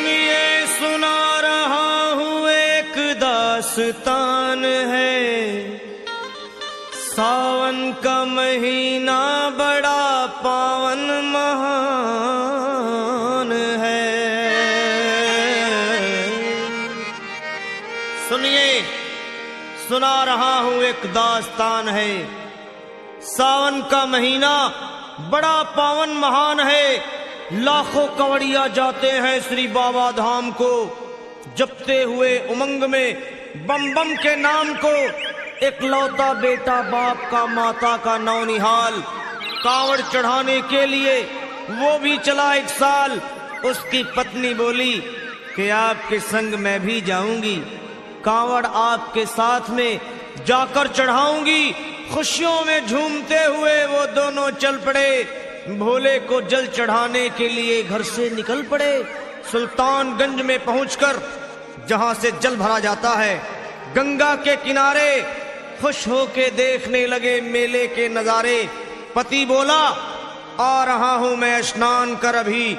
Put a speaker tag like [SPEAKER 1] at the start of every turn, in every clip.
[SPEAKER 1] सुनिए सुना रहा हूँ एक दास्तान है। सावन का महीना बड़ा पावन महान है। सुनिए सुना रहा हूँ एक दास्तान है। सावन का महीना बड़ा पावन महान है। लाखों कंवड़िया जाते हैं श्री बाबा धाम को, जपते हुए उमंग में बम बम के नाम को। एक लौता बेटा बाप का माता का नौनिहाल, कांवड़ चढ़ाने के लिए वो भी चला एक साल। उसकी पत्नी बोली कि आपके संग मैं भी जाऊंगी, कांवड़ आपके साथ में जाकर चढ़ाऊंगी। खुशियों में झूमते हुए वो दोनों चल पड़े। भोले को जल चढ़ाने के लिए घर से निकल पड़े। सुल्तानगंज में पहुंचकर जहां से जल भरा जाता है, गंगा के किनारे खुश होके देखने लगे मेले के नजारे। पति बोला आ रहा हूं मैं स्नान कर अभी,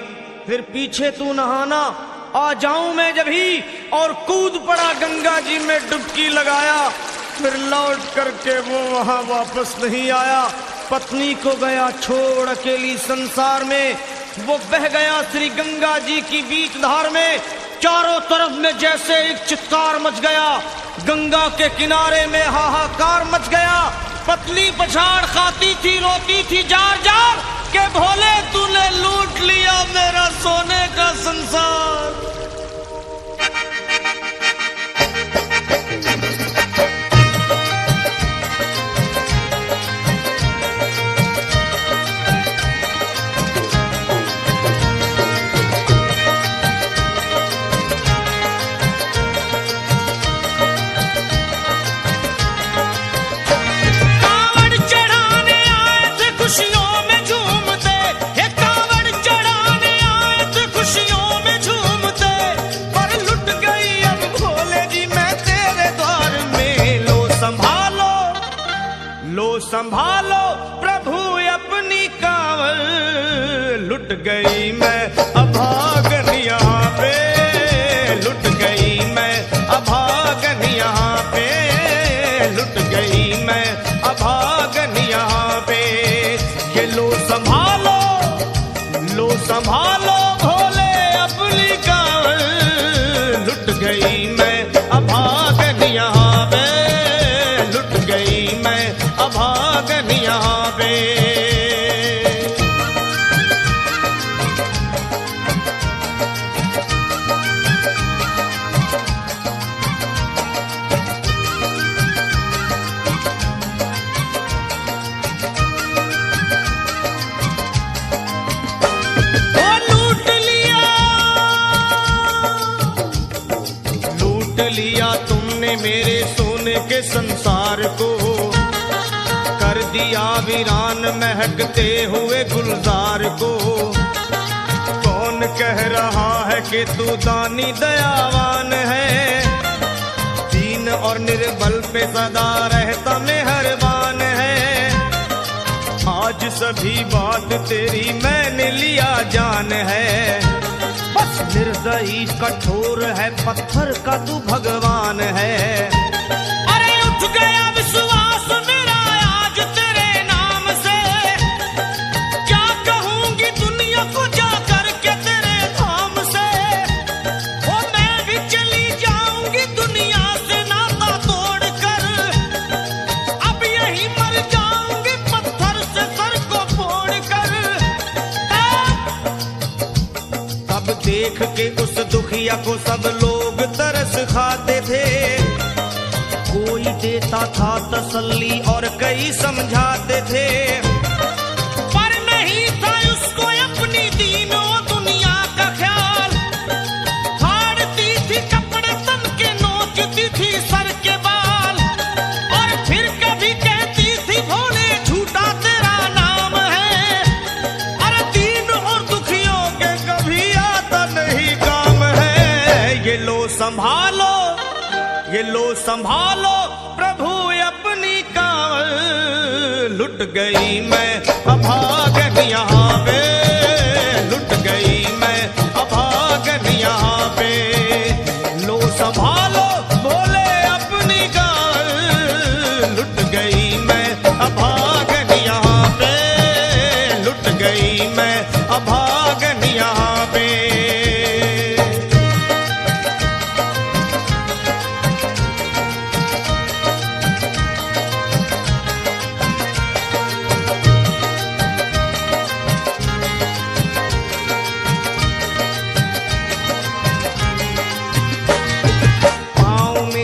[SPEAKER 1] फिर पीछे तू नहाना आ जाऊं मैं जभी। और कूद पड़ा गंगा जी में डुबकी लगाया। फिर लौट करके वो वहां वापस नहीं आया। पत्नी को गया छोड़ अकेली संसार में। वो बह गया श्री गंगा जी की बीच धार में। चारों तरफ में जैसे एक चित्कार मच गया, गंगा के किनारे में हाहाकार मच गया। पत्नी पछाड़ खाती थी, रोती थी जार जार के भोले तूने लूट लिया मेरा सोने का संसार। संभालो प्रभु अपनी कांवड़, लुट गई मैं अभागन यहाँ पे, लुट गई मैं अभागन यहाँ पे, लुट गई मैं अभागन यहाँ पे। ये लो संभालो भोले अपनी कांवड़, लुट गई मैं अभागन यहाँ पे, लुट गई मैं अभागन यहाँ पे। लूट लिया तुमने मेरे सोने के संसार को, कर दिया वीरान महकते हुए गुलजार को। कौन कह रहा है कि तू दानी दयावान है, दीन और निर्बल पे सदा रहता मेहरबान है। आज सभी बात तेरी मैंने लिया जान है, बस निर्दयी कठोर है पत्थर का तू भगवान है। अरे उठ गया विश्वास मेरा आज तेरे नाम से, क्या कहूंगी दुनिया को जा करके तेरे धाम से। ओ मैं भी चली जाऊंगी दुनिया से नाता तोड़कर, अब यही मर जाऊंगी पत्थर से सर को फोड़कर। तब देख के उस दुखिया को सब लोग तरस खाते थे, कोई देता था तसल्ली और कई समझाते थे। पर नहीं था उसको अपनी दीनों दुनिया का ख्याल, फाड़ती थी कपड़े तन के, नोचती थी सर के बाल। और फिर कभी कहती थी भोले झूठा तेरा नाम है, अरे दीन और दुखियों के कभी आता नहीं काम है। ये लो संभालो प्रभु अपनी कांवड़, लुट गई मैं अभागन यहाँ पे, लुट गई मैं अभागन यहाँ पे। लो संभालो बोले अपनी गाल, लुट गई मैं अभागन यहाँ पे, लुट गई मैं अभागन यहाँ पे।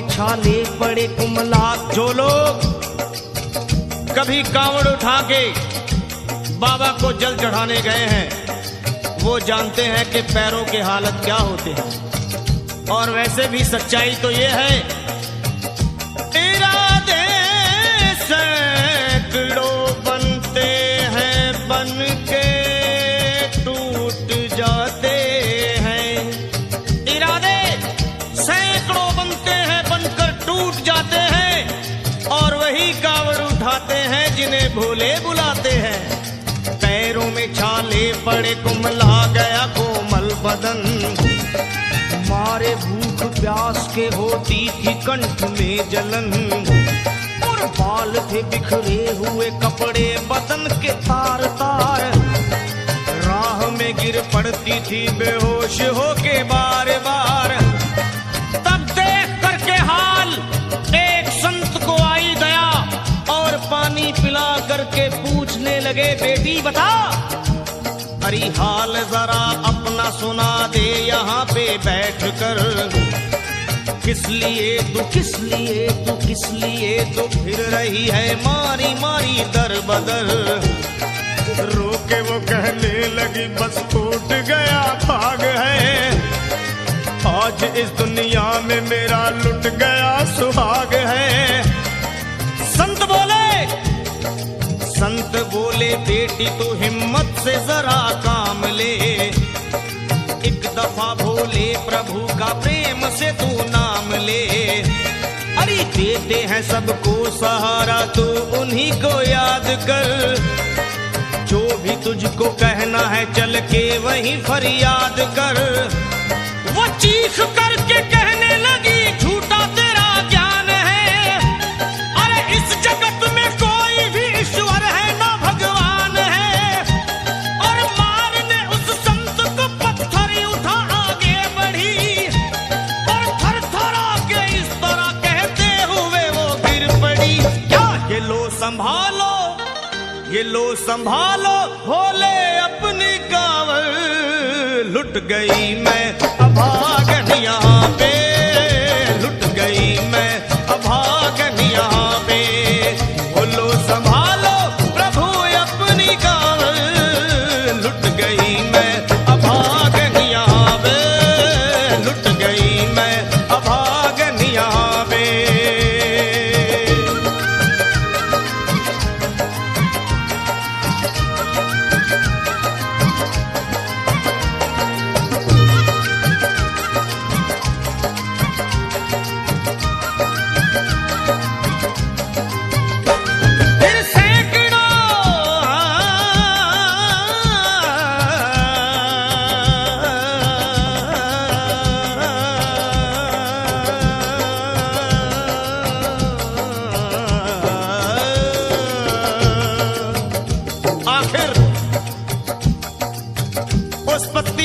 [SPEAKER 1] छाले पड़े कुमलात, जो लोग कभी कांवड़ उठा के बाबा को जल चढ़ाने गए हैं वो जानते हैं कि पैरों के हालत क्या होते हैं। और वैसे भी सच्चाई तो ये है, इरादे सैकड़ों बनते हैं बन के टूट जाते हैं। इरादे सैकड़ों बनते हैं बनकर टूट जाते हैं, और वही कांवड़ उठाते हैं जिन्हें भोले बुलाते हैं। पैरों में छाले पड़े कुमला गया कोमल बदन, मारे भूख प्यास के होती थी कंठ में जलन। और बाल थे बिखरे हुए कपड़े बदन के तार तार, राह में गिर पड़ती थी बेहोश होके बार बार। तब देख करके हाल एक संत को आई दया, और पानी पिला करके पूछने लगे बेटी बता, अरे हाल जरा अपना सुना दे यहाँ पे बैठ कर। किस लिए तू किस लिए तू किस लिए तू फिर रही है मारी मारी दर बदर। रोके वो कहने लगी बस टूट गया भाग है, आज इस दुनिया में मेरा लुट गया सुहाग है। संत बोले बेटी तू हिम्मत से जरा काम ले, एक दफा भोले प्रभु का प्रेम से तू नाम ले। अरे देते हैं सबको सहारा तू उन्हीं को याद कर, जो भी तुझको कहना है चल के वहीं फरियाद कर। वो चीख करके कहने लगी झूठा तेरा ज्ञान है, अरे इस जगत में कोई भी ईश्वर है ना भगवान है। और मारने उस संत को पत्थर उठा आगे बढ़ी, और थर थर आके इस तरह कहते हुए वो गिर पड़ी। क्या ये लो संभालो, ये लो संभालो भोले अपनी कांवड़, लुट गई मैं अभागन यहाँ पे, लुट गई मैं अभागन यहाँ पे। बोलो संभालो प्रभु अपनी कांवड़, लुट गई मैं अभागन यहाँ पे, लुट गई मैं अभागन यहाँ पे।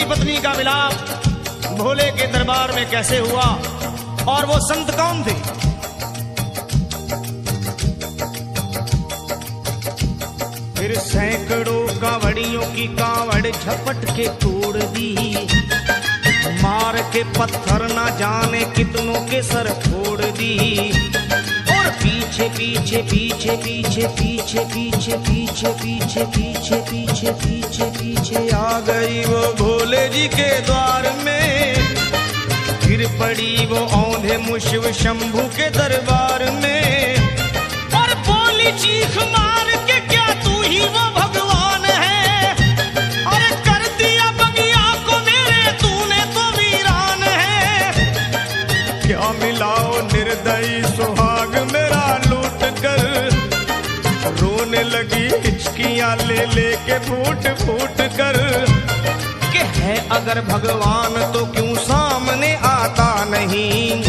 [SPEAKER 1] पत्नी का मिलाप भोले के दरबार में कैसे हुआ और वो संत कौन थे? फिर सैकड़ों कांवड़ियों की कांवड़ झपट के तोड़ दी, मार के पत्थर ना जाने कितनों के सर फोड़ दी। और पीछे पीछे पीछे पीछे पीछे पीछे पीछे पीछे पीछे पीछे पीछे पीछे आ गई वो भोले जी के द्वार में। गिर पड़ी वो औंधे मुशिव शंभू के दरबार में, और बोली चीख मार के क्या तू ही वो भगवान है? अरे कर दिया बगिया को मेरे तूने तो वीरान है। क्या मिलाओ निर्दयी सुहाग मेरा लूट कर, रोने लगी हिचकियां ले लेके फूट फूट कर। कि है अगर भगवान तो क्यों सामने आता नहीं,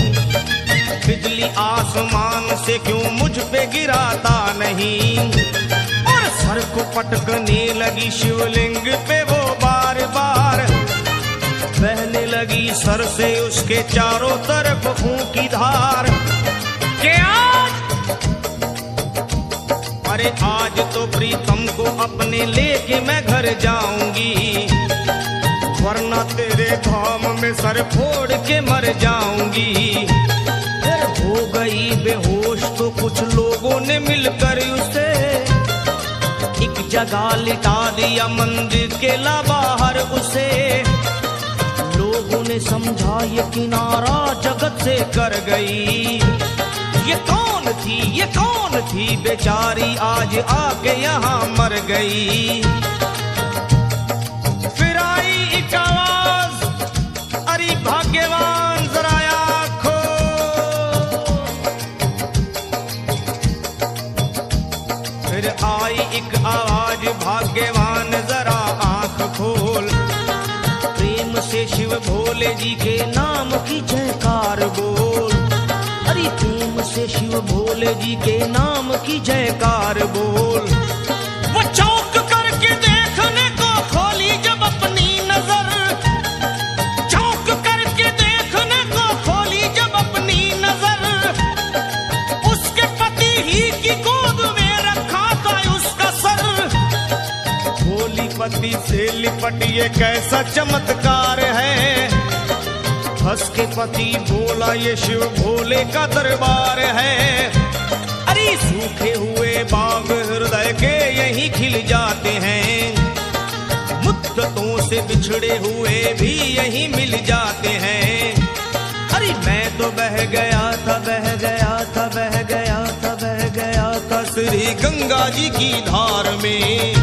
[SPEAKER 1] बिजली आसमान से क्यों मुझ पे गिराता नहीं, और सर को पटकने लगी शिवलिंग पे वो बार बार, बहने लगी सर से उसके चारों तरफ खून की धार। क्या अरे आज तो प्रीतम को अपने लेके मैं घर जाऊंगी, वरना तेरे धाम में सर फोड़ के मर जाऊंगी। फिर हो गई बेहोश तो कुछ लोगों ने मिलकर उसे एक जगह लिटा दिया, मंदिर के ला बाहर उसे। लोगों ने समझा ये किनारा जगत से कर गई, ये कौन थी, ये कौन थी बेचारी आज आके यहाँ मर गई। फिर आई एक आवाज, अरे भाग्यवान जरा आँखो, फिर आई एक आवाज, भाग्यवान जरा आँख खोल, प्रेम से शिव भोले जी के नाम की जयकार बोल। अरे प्रेम से शिव भोले जी के नाम की जयकार बोल। वो चौंक करके देखने को खोली जब अपनी नजर, चौंक करके देखने को खोली जब अपनी नजर, उसके पति ही की गोद में रखा था उसका सर। भोली पति से लिपट ये कैसा चमत्कार है, हंस के पति बोला ये शिव भोले का दरबार है। अरे सूखे हुए बाग हृदय के यहीं खिल जाते हैं, मुद्दतों से बिछड़े हुए भी यहीं मिल जाते हैं। अरे मैं तो बह गया था, बह गया था, बह गया था, बह गया था श्री गंगा जी की धार में।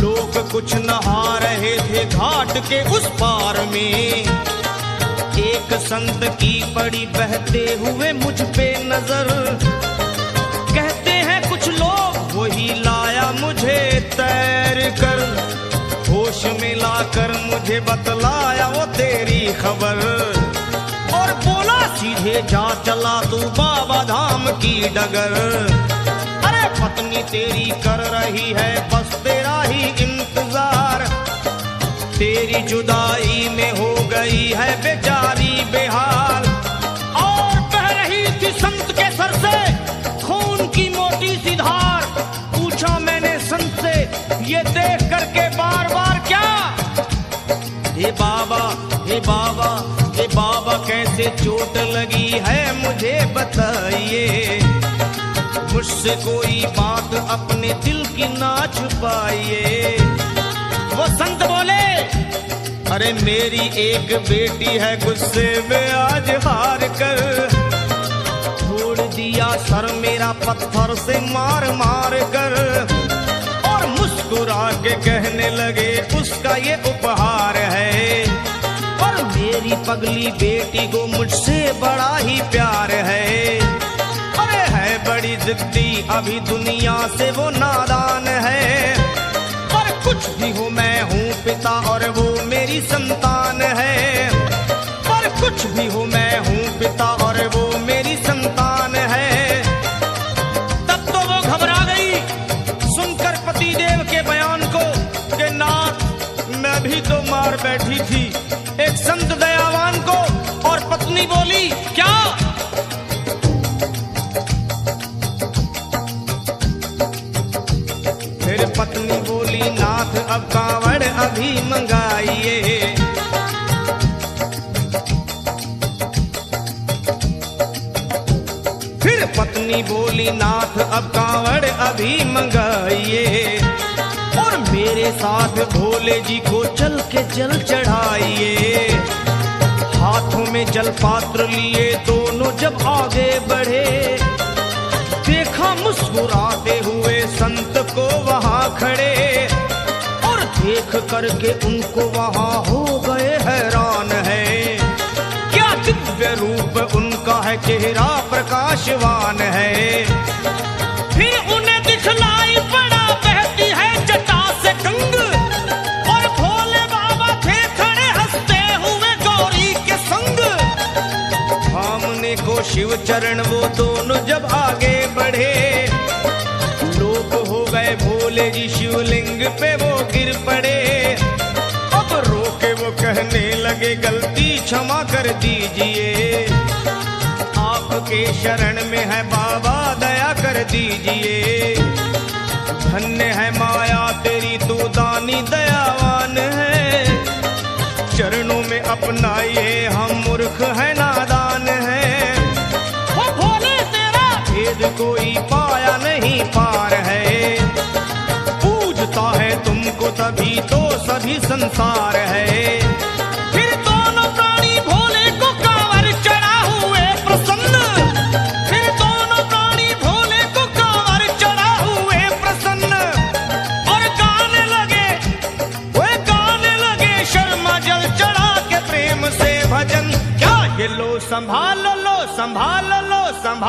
[SPEAKER 1] लोग कुछ नहा रहे थे घाट के उस पार में, एक संत की पड़ी बहते हुए मुझ पे नजर। कहते हैं कुछ लोग वही लाया मुझे तैर कर, होश में लाकर मुझे बतलाया वो तेरी खबर, और बोला सीधे जा चला तू बाबा धाम की डगर। अरे पत्नी तेरी कर रही है बस तेरा ही इंतजार, तेरी जुदाई में हो गई है बेचारी बेहाल। और बह रही थी संत के सर से खून की मोटी सी धार। पूछा मैंने संत से ये देख करके बार बार क्या, हे बाबा, हे बाबा, हे बाबा कैसे चोट लगी है मुझे बताइए, मुझसे कोई बात अपने दिल की ना छुपाइए। वो संत बोले अरे मेरी एक बेटी है गुस्से में आज हार कर, छोड़ दिया सर मेरा पत्थर से मार मार कर, और मुस्कुरा के कहने लगे उसका ये उपहार है, और मेरी पगली बेटी को मुझसे बड़ा ही प्यार है। अरे है बड़ी जिद्दी अभी दुनिया से वो नादान है, पर कुछ भी हो मैं हूँ पिता और वो मेरी संतान है, पर कुछ भी हो मैं हूँ पिता और वो मेरी संतान है। तब तो वो घबरा गई सुनकर पतिदेव के बयान को कि नाथ मैं भी तो मार बैठी थी एक संत दयावान को। और पत्नी बोली क्या, फिर पत्नी बोली नाथ अब कांवड़ अभी मंगाइए, फिर पत्नी बोली नाथ अब कांवड़ अभी मंगाइए, और मेरे साथ भोले जी को चल के जल चढ़ाइए। हाथों में जल पात्र लिए दोनों जब आगे बढ़े, देखा मुस्कुराते हुए संत को वहाँ खड़े, और देख करके उनको वहाँ हो गए हैरान है। क्या दिव्य रूप उनका है, चेहरा प्रकाशवान है। फिर उन्हें दिखलाई पड़ा बहती है जटा से गंग, और भोले बाबा थे शिव चरण वो दोनों जब आगे बढ़े, लोग हो गए भोले जी शिवलिंग पे वो गिर पड़े। अब रोके वो कहने लगे गलती क्षमा कर दीजिए, आपके शरण में है बाबा दया कर दीजिए। धन्य है माया तेरी तू दानी दयावान है, चरणों में अपनाइए हम मूर्ख है नादान है। वो भोले तेरा भेद कोई पाया नहीं पार है, पूजता है तुमको तभी तो सभी संसार है। फिर दोनों प्राणी भोले को कांवर चढ़ा हुए प्रसन्न, फिर दोनों प्राणी भोले को कांवर चढ़ा हुए प्रसन्न, और गाने लगे शर्मा जल चढ़ा के प्रेम से भजन। क्या ये लो संभाल लो संभाल लो संभाल